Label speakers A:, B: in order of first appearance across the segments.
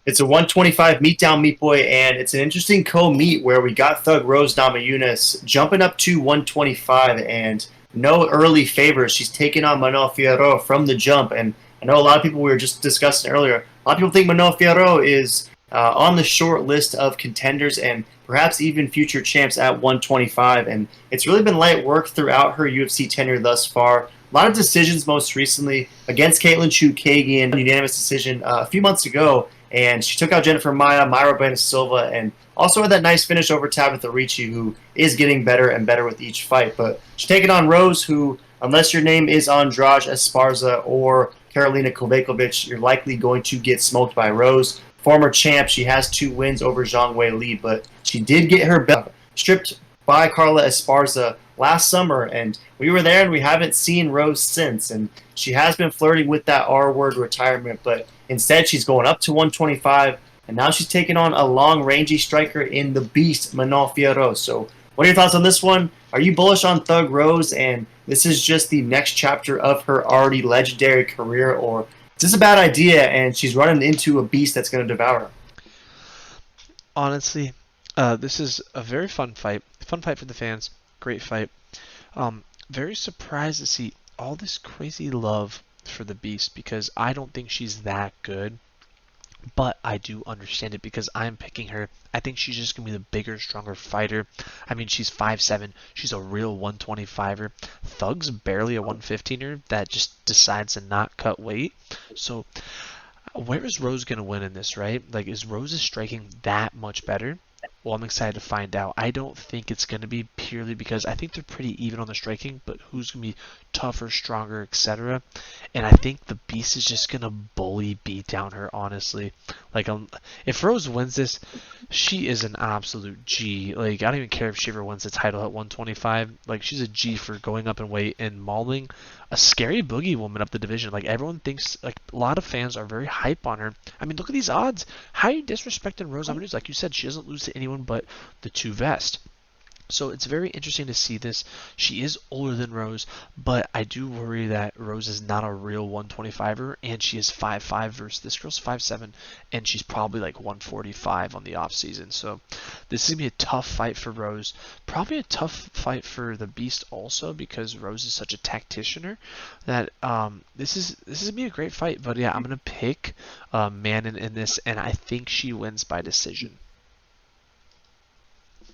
A: It's a 125 meet down meat boy, and it's an interesting co-meet where we got Thug Rose Namajunas jumping up to 125, and no early favors. She's taking on Manon Fiorot from the jump, and I know a lot of people we were just discussing earlier. A lot of people think Manon Fiorot is on the short list of contenders and perhaps even future champs at 125, and it's really been light work throughout her UFC tenure thus far. A lot of decisions, most recently against Caitlin Chukagian, unanimous decision a few months ago, and she took out Jennifer Maia, Mayra Bueno Silva, and also had that nice finish over Tabitha Ricci, who is getting better and better with each fight. But she's taking on Rose, who, unless your name is Andrade Esparza or Karolina Kovacevic, you're likely going to get smoked by Rose. Former champ, she has 2 wins over Zhang Wei Li, but she did get her belt stripped by Carla Esparza last summer, and we were there and we haven't seen Rose since. And she has been flirting with that R-word retirement, but instead she's going up to 125, and now she's taking on a long rangy striker in the beast, Manon Fiorot. So what are your thoughts on this one? Are you bullish on Thug Rose, and this is just the next chapter of her already legendary career, or is this a bad idea and she's running into a beast that's going to devour her?
B: Honestly, this is a very fun fight. Fun fight for the fans. Great fight. Very surprised to see all this crazy love for the Beast because I don't think she's that good. But I do understand it because I'm picking her. I think she's just going to be the bigger, stronger fighter. I mean, she's 5'7". She's a real 125er. Thug's barely a 115er that just decides to not cut weight. So where is Rose going to win in this, right? Like, is Rose's striking that much better? Well, I'm excited to find out. I don't think it's going to be purely because I think they're pretty even on the striking, but who's going to be tougher, stronger, etc. And I think the Beast is just going to bully beat down her, honestly. Like, if Rose wins this, she is an absolute G. Like, I don't even care if she ever wins the title at 125. Like, she's a G for going up in weight and mauling a scary boogie woman up the division. Like, everyone thinks, like, a lot of fans are very hype on her. I mean, look at these odds. How are you disrespecting Rose Namajunas? Like you said, she doesn't lose to anyone but the 2 Vest. So it's very interesting to see this. She is older than Rose, but I do worry that Rose is not a real 125er, and she is 5'5" versus this girl's 5'7", and she's probably like 145 on the off season. So this is gonna be a tough fight for Rose. Probably a tough fight for the Beast also because Rose is such a tacticianer that this is gonna be a great fight. But yeah, I'm gonna pick Manon in this, and I think she wins by decision.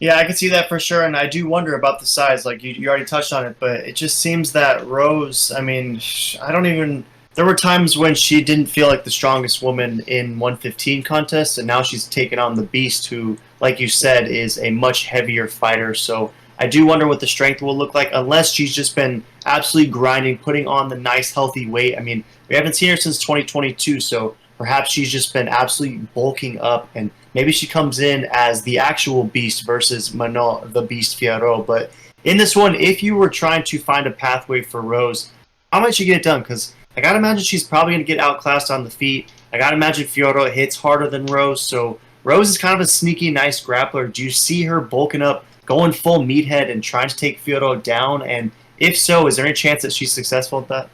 A: Yeah, I can see that for sure, and I do wonder about the size. Like you already touched on it, but it just seems that Rose. I mean, I don't even. There were times when she didn't feel like the strongest woman in 115 contests, and now she's taken on the Beast, who, like you said, is a much heavier fighter. So I do wonder what the strength will look like, unless she's just been absolutely grinding, putting on the nice, healthy weight. I mean, we haven't seen her since 2022, so perhaps she's just been absolutely bulking up, and maybe she comes in as the actual Beast versus Manon, the Beast Fiorot. But in this one, if you were trying to find a pathway for Rose, how might she get it done? Because I gotta imagine she's probably gonna get outclassed on the feet. I gotta imagine Fiorot hits harder than Rose, so Rose is kind of a sneaky, nice grappler. Do you see her bulking up, going full meathead, and trying to take Fiorot down? And if so, is there any chance that she's successful at that?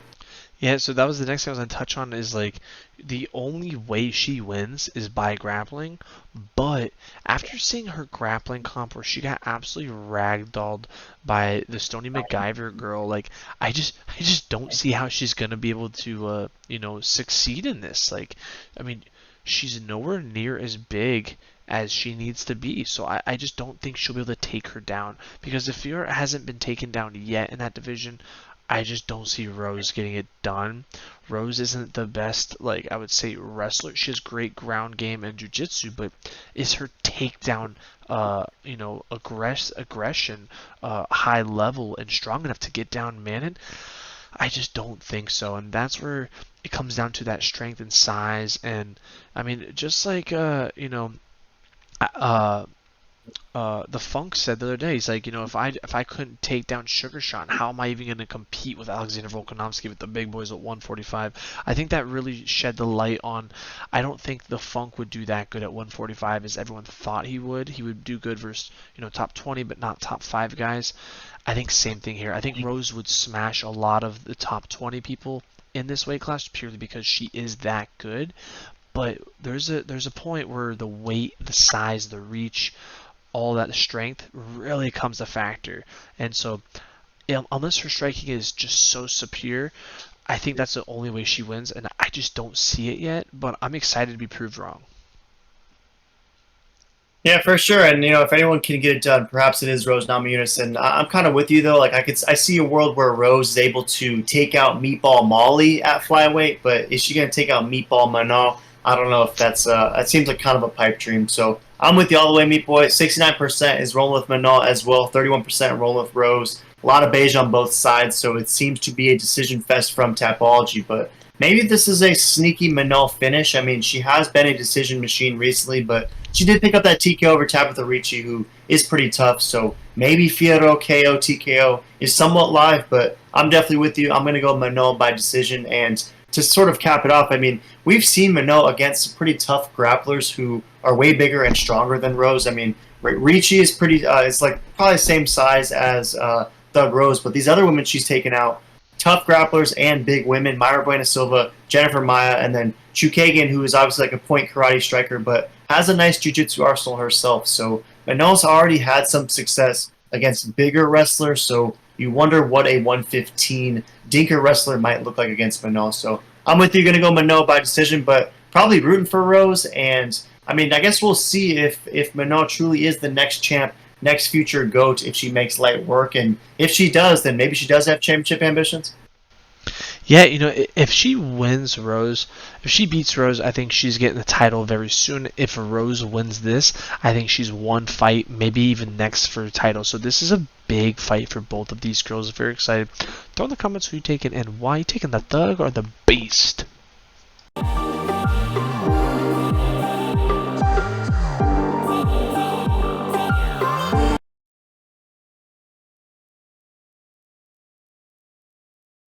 B: Yeah, so that was the next thing I was going to touch on is like the only way she wins is by grappling, but after seeing her grappling comp where she got absolutely ragdolled by the Stony MacGyver girl, like I just don't see how she's going to be able to succeed in this. Like, I mean, she's nowhere near as big as she needs to be. So I just don't think she'll be able to take her down because if Fiora hasn't been taken down yet in that division, I just don't see Rose getting it done. Rose isn't the best, like I would say, wrestler. She has great ground game and jiu-jitsu, but is her takedown, aggression, high level and strong enough to get down Manon? I just don't think so, and that's where it comes down to that strength and size. And I mean, just like uh, the Funk said the other day, he's like, if I couldn't take down Sugar Sean, how am I even going to compete with Alexander Volkanovski with the big boys at 145? I think that really shed the light on. I don't think the Funk would do that good at 145 as everyone thought he would. He would do good versus top 20, but not top 5 guys. I think same thing here. I think Rose would smash a lot of the top 20 people in this weight class purely because she is that good. But there's a point where the weight, the size, the reach, all that strength really comes a factor. And so, unless her striking is just so superior, I think that's the only way she wins, and I just don't see it yet. But I'm excited to be proved wrong.
A: Yeah, for sure. And if anyone can get it done, perhaps it is Rose Namajunas. And I'm kind of with you though. Like I see a world where Rose is able to take out Meatball Molly at flyweight, but is she going to take out Meatball Manon? I don't know if that's that seems like kind of a pipe dream. So I'm with you all the way, Meat Boy. 69% is rolling with Manon as well. 31% rolling with Rose. A lot of beige on both sides, so it seems to be a decision fest from Tapology. But maybe this is a sneaky Manon finish. I mean, she has been a decision machine recently, but she did pick up that TKO over Tabitha Ricci, who is pretty tough. So maybe Fiorot KO TKO is somewhat live, but I'm definitely with you. I'm going to go Manon by decision. And to sort of cap it off, I mean, we've seen Manon against pretty tough grapplers who are way bigger and stronger than Rose. I mean, Ricci is pretty, it's like probably the same size as Thug Rose, but these other women she's taken out, tough grapplers and big women, Mayra Buena Silva, Jennifer Maia, and then Chukagan, who is obviously like a point karate striker, but has a nice jiu-jitsu arsenal herself. So Manon's already had some success against bigger wrestlers, so you wonder what a 115 dinker wrestler might look like against Manon. So I'm with you, going to go Manon by decision, but probably rooting for Rose. And I mean, I guess we'll see if Manon truly is the next champ, next future GOAT, if she makes light work. And if she does, then maybe she does have championship ambitions.
B: Yeah, if she wins Rose, if she beats Rose, I think she's getting the title very soon. If Rose wins this, I think she's one fight, maybe even next for the title. So this is a big fight for both of these girls. Very excited. Throw in the comments who you taking and why you taking, the Thug or the Beast.